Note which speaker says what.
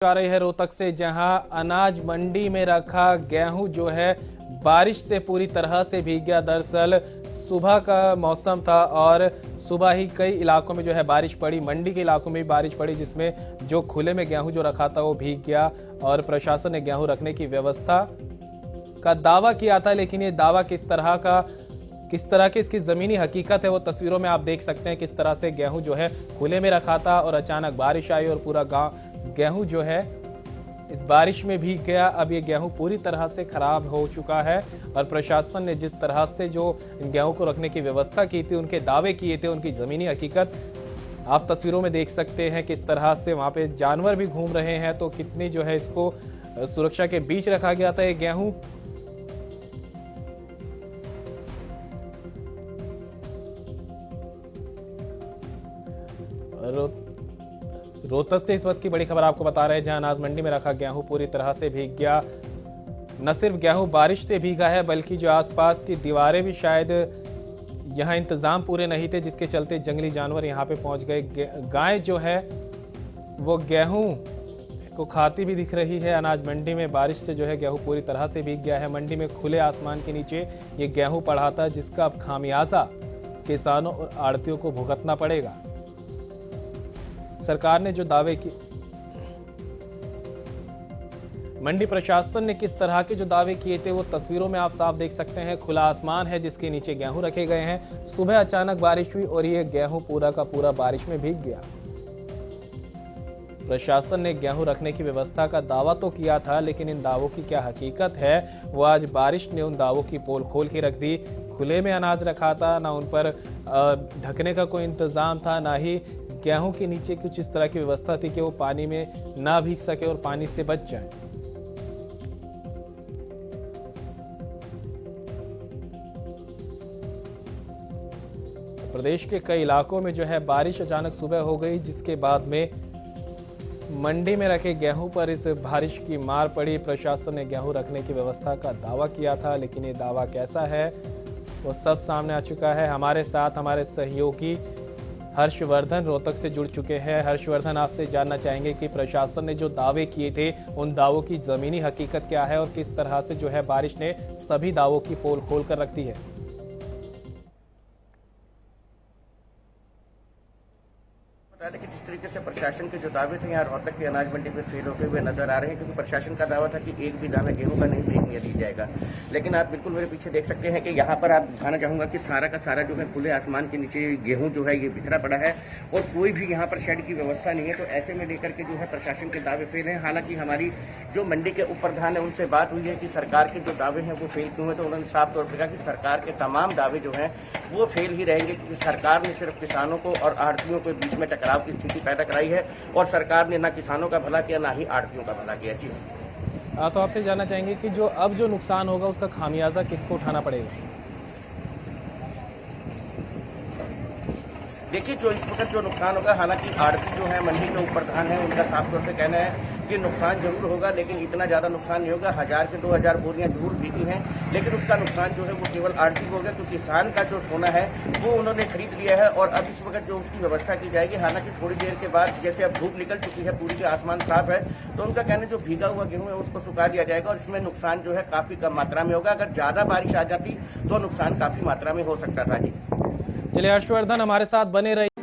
Speaker 1: आ रही है रोहतक से, जहां अनाज मंडी में रखा गेहूं जो है बारिश से पूरी तरह से भीग गया। दरअसल सुबह का मौसम था और सुबह ही कई इलाकों में जो है बारिश पड़ी, मंडी के इलाकों में भी बारिश पड़ी, जिसमें जो खुले में गेहूं जो रखा था वो भीग गया और प्रशासन ने गेहूं रखने की व्यवस्था का दावा किया था। लेकिन ये दावा किस तरह की इसकी जमीनी हकीकत है वो तस्वीरों में आप देख सकते हैं। किस तरह से गेहूं जो है खुले में रखा था और अचानक बारिश आई और पूरा गेहूं जो है इस बारिश में भीग गया। अब ये गेहूं पूरी तरह से खराब हो चुका है और प्रशासन ने जिस तरह से जो इन गेहूं को रखने की व्यवस्था की थी, उनके दावे किए थे, उनकी जमीनी हकीकत आप तस्वीरों में देख सकते हैं। किस तरह से वहां पे जानवर भी घूम रहे हैं, तो कितनी जो है इसको सुरक्षा के बीच रखा गया था ये गेहूं। रोहतक से इस वक्त की बड़ी खबर आपको बता रहे हैं, जहां अनाज मंडी में रखा गेहूं पूरी तरह से भीग गया। न सिर्फ गेहूं बारिश से भीगा है, बल्कि जो आसपास की दीवारें भी शायद यहां इंतजाम पूरे नहीं थे, जिसके चलते जंगली जानवर यहां पे पहुंच गए। गाय जो है वो गेहूं को खाती भी दिख रही है। अनाज मंडी में बारिश से जो है गेहूं पूरी तरह से भीग गया है। मंडी में खुले आसमान के नीचे ये गेहूं पड़ा था, जिसका अब खामियाजा किसानों और आड़तियों को भुगतना पड़ेगा। सरकार ने जो दावे किए, मंडी प्रशासन ने किस तरह के जो दावे किए थे वो तस्वीरों में आप साफ देख सकते हैं। खुला आसमान है जिसके नीचे गेहूं रखे गए हैं। सुबह अचानक बारिश हुई और ये गेहूं पूरा का पूरा बारिश में भीग गया। प्रशासन ने गेहूं रखने की व्यवस्था का दावा तो किया था, लेकिन इन दावों की क्या हकीकत है वो आज बारिश ने उन दावों की पोल खोल के रख दी। खुले में अनाज रखा था, ना उन पर ढकने का कोई इंतजाम था, ना ही गेहूं के नीचे कुछ इस तरह की व्यवस्था थी कि वो पानी में ना भीग सके और पानी से बच जाए। प्रदेश के कई इलाकों में जो है बारिश अचानक सुबह हो गई, जिसके बाद में मंडी में रखे गेहूं पर इस बारिश की मार पड़ी। प्रशासन ने गेहूं रखने की व्यवस्था का दावा किया था, लेकिन ये दावा कैसा है वो सब सामने आ चुका है। हमारे साथ हमारे सहयोगी हर्षवर्धन रोहतक से जुड़ चुके हैं। हर्षवर्धन, आपसे जानना चाहेंगे कि प्रशासन ने जो दावे किए थे उन दावों की जमीनी हकीकत क्या है और किस तरह से जो है बारिश ने सभी दावों की पोल खोल कर रख दी है।
Speaker 2: कि जिस तरीके से प्रशासन के जो दावे थे यहाँ रोहतक की अनाज मंडी में फेल होते हुए नजर आ रहे हैं, क्योंकि प्रशासन का दावा था कि एक भी दाना गेहूं का नहीं फेंकने दिया जाएगा। लेकिन आप बिल्कुल मेरे पीछे देख सकते हैं कि यहाँ पर आप दिखाना चाहूंगा कि सारा का सारा जो है खुले आसमान के नीचे गेहूं जो है ये बिखरा पड़ा है और कोई भी यहाँ पर शेड की व्यवस्था नहीं है। तो ऐसे में लेकर के जो है प्रशासन के दावे फेल हैं। हालांकि हमारी जो मंडी के उप प्रधान है उनसे बात हुई है कि सरकार के जो दावे हैं वो फेल क्यों है, तो उन्होंने साफ तौर पर कहा कि सरकार के तमाम दावे जो हैं वो फेल ही रहेंगे, क्योंकि सरकार ने सिर्फ किसानों को और आड़तियों के बीच में टकराव की स्थिति पैदा कराई है और सरकार ने ना किसानों का भला किया ना ही आड़तियों का भला किया। जी
Speaker 1: तो आपसे जानना चाहेंगे कि जो नुकसान होगा उसका खामियाजा किसको उठाना पड़ेगा?
Speaker 2: देखिए, जो इस वक्त जो नुकसान होगा, हालांकि आड़ती जो है मंडी के ऊपर प्रधान है उनका साफ तौर से कहना है कि नुकसान जरूर होगा, लेकिन इतना ज्यादा नुकसान नहीं होगा। 1000 से 2000 बोरियां जरूर बिकी हैं, लेकिन उसका नुकसान जो है वो केवल आड़ती को होगा, क्योंकि किसान का जो सोना है वो उन्होंने खरीद लिया है और अब इस वक्त जो उसकी व्यवस्था की जाएगी। हालांकि थोड़ी देर के बाद जैसे अब धूप निकल चुकी है, पूरी आसमान साफ है, तो उनका कहना है जो भीगा हुआ गेहूं है उसको सुखा दिया जाएगा और इसमें नुकसान जो है काफी कम मात्रा में होगा। अगर ज्यादा बारिश आ जाती तो नुकसान काफी मात्रा में हो सकता था। जी
Speaker 1: चलिए हर्षवर्धन, हमारे साथ बने रहिए।